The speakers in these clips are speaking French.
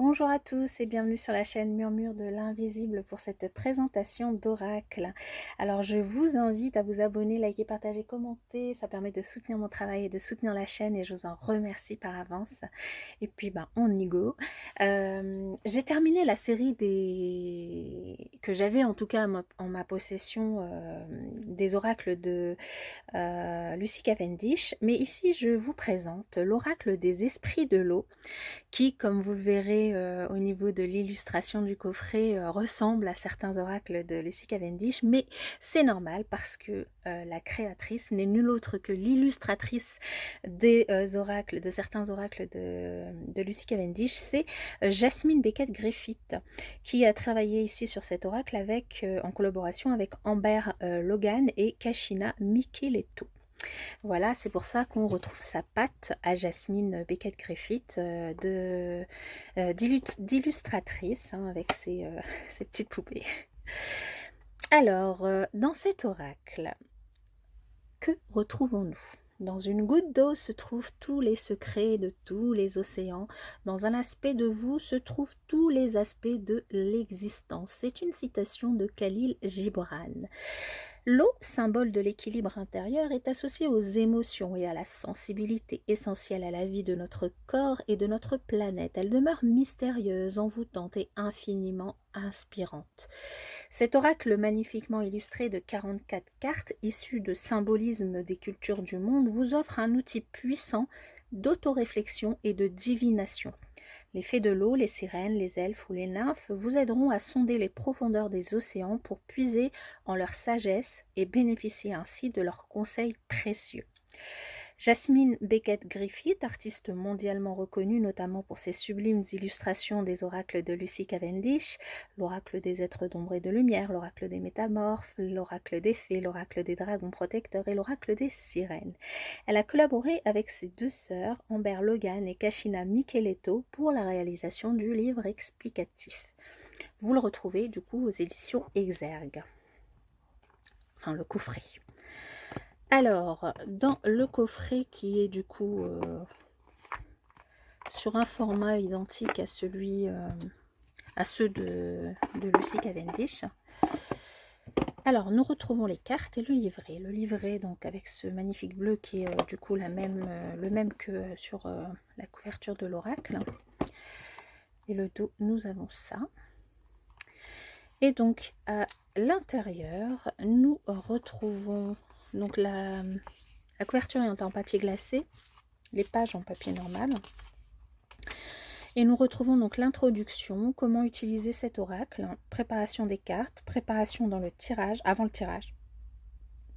Bonjour à tous et bienvenue sur la chaîne Murmure de l'Invisible pour cette présentation d'oracle. Alors je vous invite à vous abonner, liker, partager, commenter, ça permet de soutenir mon travail et de soutenir la chaîne et je vous en remercie par avance. Et puis on y go. J'ai terminé la série que j'avais en tout cas en ma possession des oracles de Lucy Cavendish, mais ici je vous présente l'oracle des esprits de l'eau qui, comme vous le verrez au niveau de l'illustration du coffret, ressemble à certains oracles de Lucy Cavendish, mais c'est normal parce que la créatrice n'est nulle autre que l'illustratrice des oracles, de certains oracles de Lucy Cavendish, c'est Jasmine Beckett Griffith, qui a travaillé ici sur cet oracle en collaboration avec Amber Logan et Kashina Micheletto. Voilà, c'est pour ça qu'on retrouve sa patte à Jasmine Beckett Griffith d'illustratrice avec ses petites poupées. Alors, dans cet oracle, que retrouvons-nous? Dans une goutte d'eau se trouvent tous les secrets de tous les océans. Dans un aspect de vous se trouvent tous les aspects de l'existence. C'est une citation de Khalil Gibran. L'eau, symbole de l'équilibre intérieur, est associée aux émotions et à la sensibilité essentielle à la vie de notre corps et de notre planète. Elle demeure mystérieuse, envoûtante et infiniment inspirante. Cet oracle magnifiquement illustré de 44 cartes issues de symbolismes des cultures du monde vous offre un outil puissant d'autoréflexion et de divination. Les fées de l'eau, les sirènes, les elfes ou les nymphes vous aideront à sonder les profondeurs des océans pour puiser en leur sagesse et bénéficier ainsi de leurs conseils précieux. Jasmine Beckett Griffith, artiste mondialement reconnue notamment pour ses sublimes illustrations des oracles de Lucy Cavendish, l'oracle des êtres d'ombre et de lumière, l'oracle des métamorphes, l'oracle des fées, l'oracle des dragons protecteurs et l'oracle des sirènes. Elle a collaboré avec ses deux sœurs, Amber Logan et Kashina Micheletto, pour la réalisation du livre explicatif. Vous le retrouvez du coup aux éditions Exergue. Enfin, le coffret. Alors, dans le coffret qui est du coup sur un format identique à ceux de Lucy Cavendish. Alors, nous retrouvons les cartes et le livret. Le livret, donc, avec ce magnifique bleu qui est du coup le même que sur la couverture de l'oracle. Et le dos, nous avons ça. Et donc, à l'intérieur, nous retrouvons donc la couverture est en papier glacé, les pages en papier normal. Et nous retrouvons donc l'introduction, comment utiliser cet oracle, préparation des cartes, préparation dans le tirage, avant le tirage,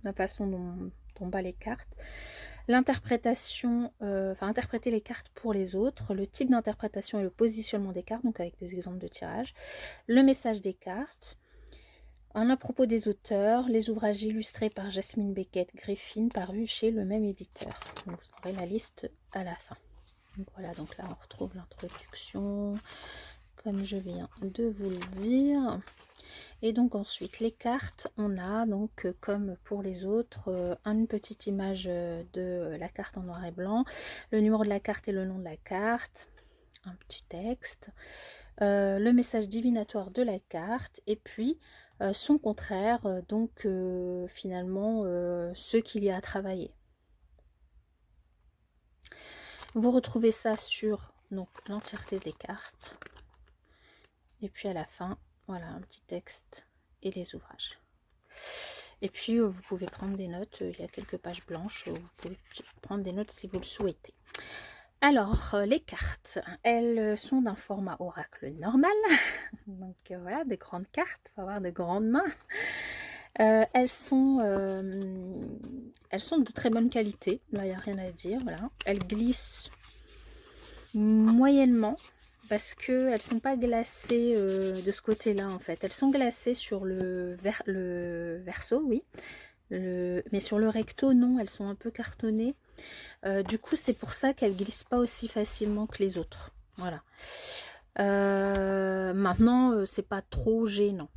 la façon dont on bat les cartes, l'interprétation, interpréter les cartes pour les autres, le type d'interprétation et le positionnement des cartes, donc avec des exemples de tirage, le message des cartes, à propos des auteurs, les ouvrages illustrés par Jasmine Beckett Griffith parus chez le même éditeur. Donc, vous aurez la liste à la fin. Donc voilà, donc là on retrouve l'introduction, comme je viens de vous le dire. Et donc ensuite les cartes, on a donc comme pour les autres, une petite image de la carte en noir et blanc, le numéro de la carte et le nom de la carte, un petit texte, le message divinatoire de la carte, et puis son contraire, donc finalement ce qu'il y a à travailler. Vous retrouvez ça sur l'entièreté des cartes. Et puis à la fin, voilà, un petit texte et les ouvrages. Et puis vous pouvez prendre des notes, il y a quelques pages blanches, vous pouvez prendre des notes si vous le souhaitez. Alors, les cartes, elles sont d'un format oracle normal. Donc voilà, des grandes cartes, il faut avoir de grandes mains. Elles sont de très bonne qualité, là il n'y a rien à dire, voilà. Elles glissent moyennement, parce qu'elles ne sont pas glacées de ce côté-là en fait. Elles sont glacées sur le verso, oui. Mais sur le recto, non, elles sont un peu cartonnées. Du coup, c'est pour ça qu'elles glissent pas aussi facilement que les autres. Voilà. Maintenant, c'est pas trop gênant.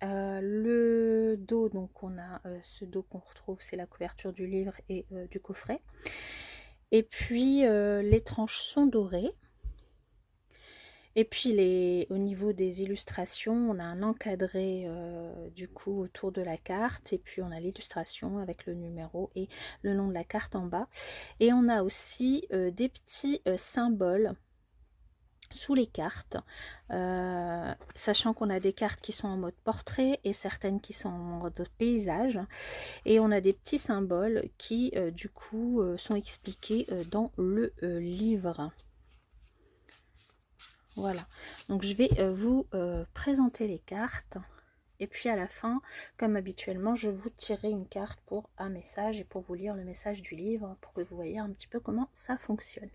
Le dos, donc on a ce dos qu'on retrouve, c'est la couverture du livre et du coffret. Et puis les tranches sont dorées. Et puis au niveau des illustrations, on a un encadré du coup autour de la carte, et puis on a l'illustration avec le numéro et le nom de la carte en bas. Et on a aussi des petits symboles sous les cartes, sachant qu'on a des cartes qui sont en mode portrait et certaines qui sont en mode paysage, et on a des petits symboles qui du coup sont expliqués dans le livre. Voilà, donc je vais vous présenter les cartes, et puis à la fin, comme habituellement, je vous tirerai une carte pour un message et pour vous lire le message du livre, pour que vous voyez un petit peu comment ça fonctionne.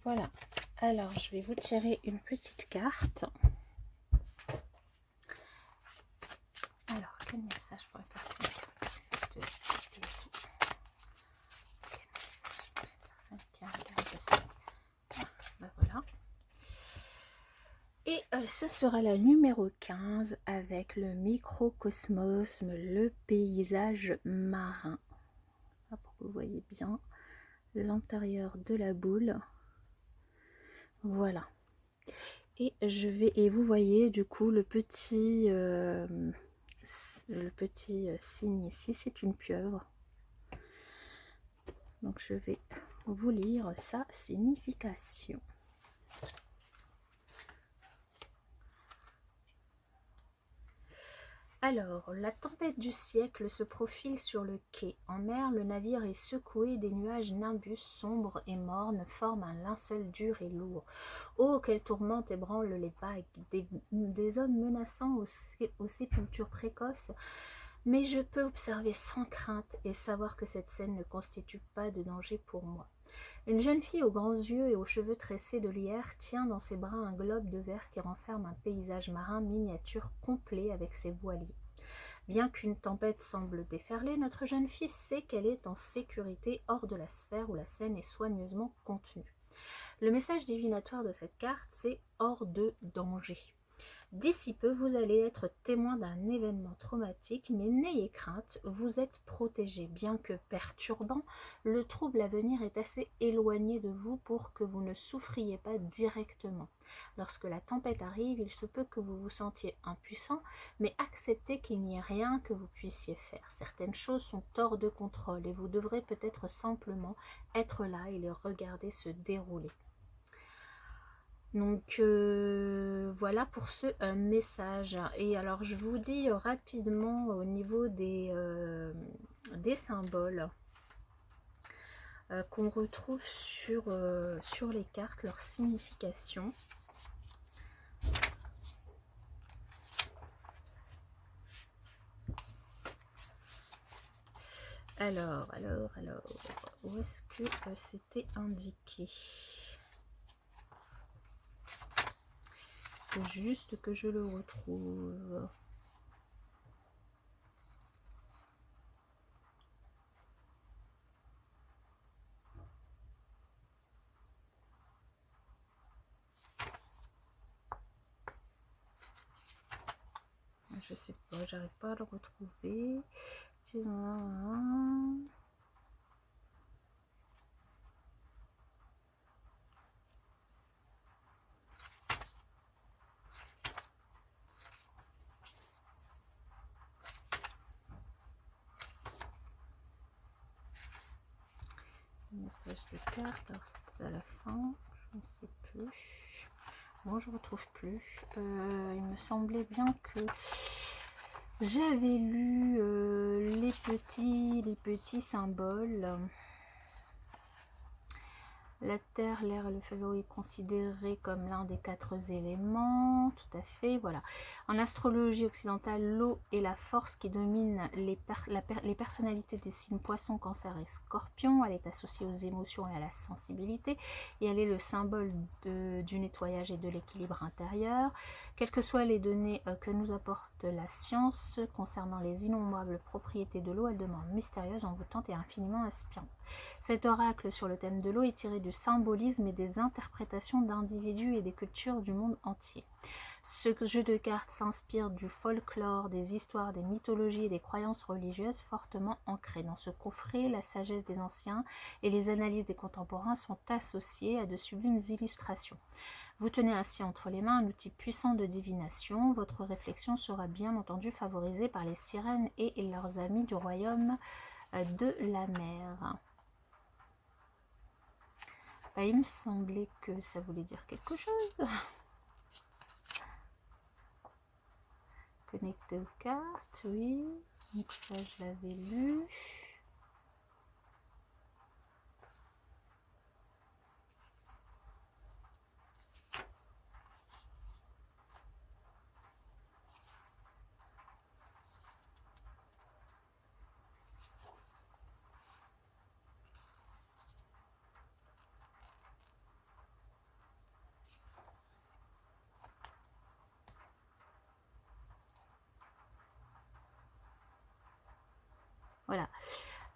Voilà, alors je vais vous tirer une petite carte. Alors, quel message pourrait passer cette vidéo? Quel message pour les personnes qui regardent ça? Ben voilà. Et ce sera la numéro 15 avec le microcosmos, le paysage marin. Là, pour que vous voyez bien l'intérieur de la boule. Voilà. Et vous voyez du coup le petit signe ici, c'est une pieuvre. Donc je vais vous lire sa signification. Alors, la tempête du siècle se profile sur le quai. En mer, le navire est secoué, des nuages nimbus sombres et mornes forment un linceul dur et lourd. Oh, quelle tourmente ébranle les vagues, des hommes menaçants aux sépultures précoces. Mais je peux observer sans crainte et savoir que cette scène ne constitue pas de danger pour moi. Une jeune fille aux grands yeux et aux cheveux tressés de lierre tient dans ses bras un globe de verre qui renferme un paysage marin miniature complet avec ses voiliers. Bien qu'une tempête semble déferler, notre jeune fille sait qu'elle est en sécurité hors de la sphère où la scène est soigneusement contenue. Le message divinatoire de cette carte, c'est hors de danger. D'ici peu, vous allez être témoin d'un événement traumatique, mais n'ayez crainte, vous êtes protégé. Bien que perturbant, le trouble à venir est assez éloigné de vous pour que vous ne souffriez pas directement. Lorsque la tempête arrive, il se peut que vous vous sentiez impuissant, mais acceptez qu'il n'y ait rien que vous puissiez faire. Certaines choses sont hors de contrôle et vous devrez peut-être simplement être là et les regarder se dérouler. Donc voilà pour ce message. Et alors je vous dis rapidement au niveau des symboles qu'on retrouve sur les cartes, leur signification. Alors, où est-ce que c'était indiqué ? Faut juste que je le retrouve. Je sais pas, j'arrive pas à le retrouver. Message des cartes, alors c'était à la fin, je ne sais plus. Bon, je ne retrouve plus. Il me semblait bien que j'avais lu les petits symboles. La terre, l'air et le feu est considéré comme l'un des 4 éléments, tout à fait, voilà. En astrologie occidentale, l'eau est la force qui domine les personnalités des signes poisson, cancer et scorpion. Elle est associée aux émotions et à la sensibilité, et elle est le symbole du nettoyage et de l'équilibre intérieur. Quelles que soient les données que nous apporte la science concernant les innombrables propriétés de l'eau, elle demeure mystérieuse, envoûtante et infiniment inspirante. Cet oracle sur le thème de l'eau est tiré du symbolisme et des interprétations d'individus et des cultures du monde entier. Ce jeu de cartes s'inspire du folklore, des histoires, des mythologies et des croyances religieuses fortement ancrées. Dans ce coffret, la sagesse des anciens et les analyses des contemporains sont associées à de sublimes illustrations. Vous tenez ainsi entre les mains un outil puissant de divination. Votre réflexion sera bien entendu favorisée par les sirènes et leurs amis du royaume de la mer. Il me semblait que ça voulait dire quelque chose. Connecté aux cartes, oui. Donc ça, je l'avais lu. Voilà.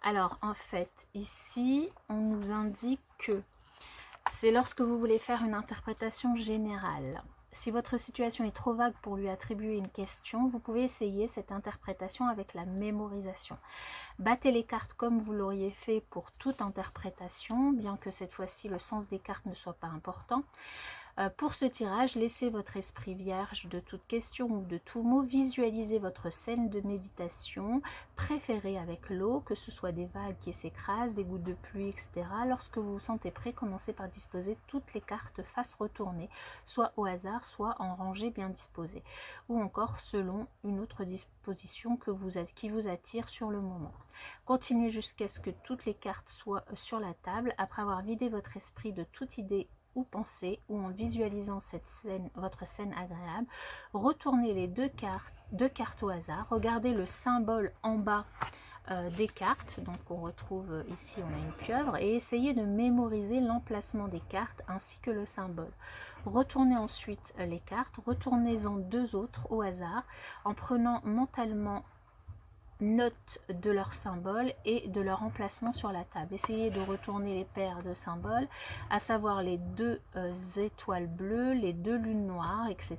Alors, en fait, ici, on nous indique que c'est lorsque vous voulez faire une interprétation générale. Si votre situation est trop vague pour lui attribuer une question, vous pouvez essayer cette interprétation avec la mémorisation. Battez les cartes comme vous l'auriez fait pour toute interprétation, bien que cette fois-ci le sens des cartes ne soit pas important. Pour ce tirage, laissez votre esprit vierge de toute question ou de tout mot, visualisez votre scène de méditation préférée avec l'eau, que ce soit des vagues qui s'écrasent, des gouttes de pluie, etc. Lorsque vous vous sentez prêt, commencez par disposer toutes les cartes face retournée, soit au hasard, soit en rangée bien disposée, ou encore selon une autre disposition qui vous attire sur le moment. Continuez jusqu'à ce que toutes les cartes soient sur la table. Après avoir vidé votre esprit de toute idée ou pensée, ou en visualisant votre scène agréable, retournez les deux cartes au hasard. Regardez le symbole en bas des cartes, donc on retrouve ici, on a une pieuvre, et essayez de mémoriser l'emplacement des cartes ainsi que le symbole. Retournez ensuite les cartes, retournez-en deux autres au hasard en prenant mentalement note de leur symbole et de leur emplacement sur la table. Essayez de retourner les paires de symboles, à savoir les deux étoiles bleues, les deux lunes noires, etc.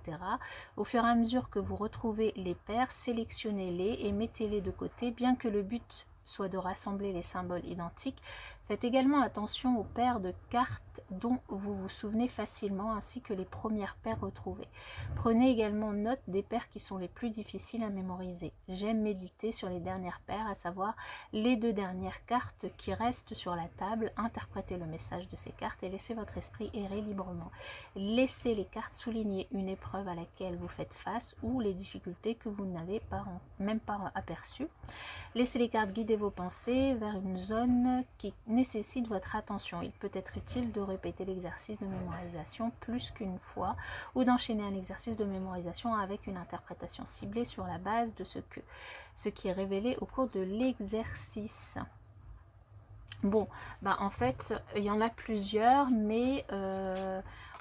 Au fur et à mesure que vous retrouvez les paires, sélectionnez-les et mettez-les de côté, bien que le but soit de rassembler les symboles identiques. Faites également attention aux paires de cartes dont vous vous souvenez facilement, ainsi que les premières paires retrouvées. Prenez également note des paires qui sont les plus difficiles à mémoriser. J'aime méditer sur les dernières paires, à savoir les deux dernières cartes qui restent sur la table. Interprétez le message de ces cartes et laissez votre esprit errer librement. Laissez les cartes souligner une épreuve à laquelle vous faites face ou les difficultés que vous n'avez même pas aperçues. Laissez les cartes guider vos pensées vers une zone qui nécessite votre attention. Il peut être utile de répéter l'exercice de mémorisation plus qu'une fois ou d'enchaîner un exercice de mémorisation avec une interprétation ciblée sur la base de ce qui est révélé au cours de l'exercice. Bon, bah en fait, il y en a plusieurs, mais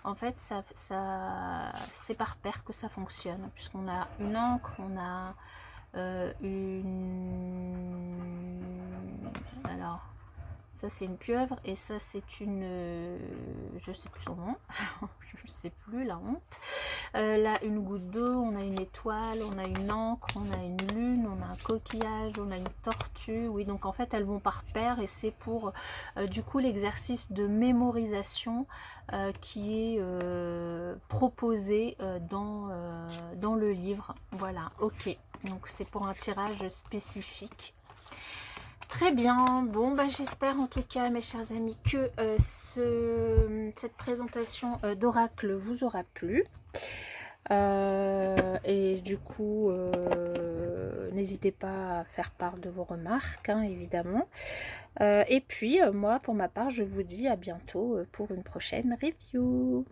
en fait, c'est par paire que ça fonctionne, puisqu'on a une encre, on a alors ça c'est une pieuvre et ça c'est une je sais plus son nom je sais plus, la honte. Là une goutte d'eau, on a une étoile, on a une encre, on a une lune, on a un coquillage, on a une tortue. Oui, donc en fait elles vont par paire et c'est pour du coup l'exercice de mémorisation qui est proposé dans le livre. Voilà, ok, donc c'est pour un tirage spécifique. Très bien, bon bah j'espère en tout cas mes chers amis que cette présentation d'oracle vous aura plu. Et du coup n'hésitez pas à faire part de vos remarques, hein, évidemment. Et puis moi pour ma part je vous dis à bientôt pour une prochaine review.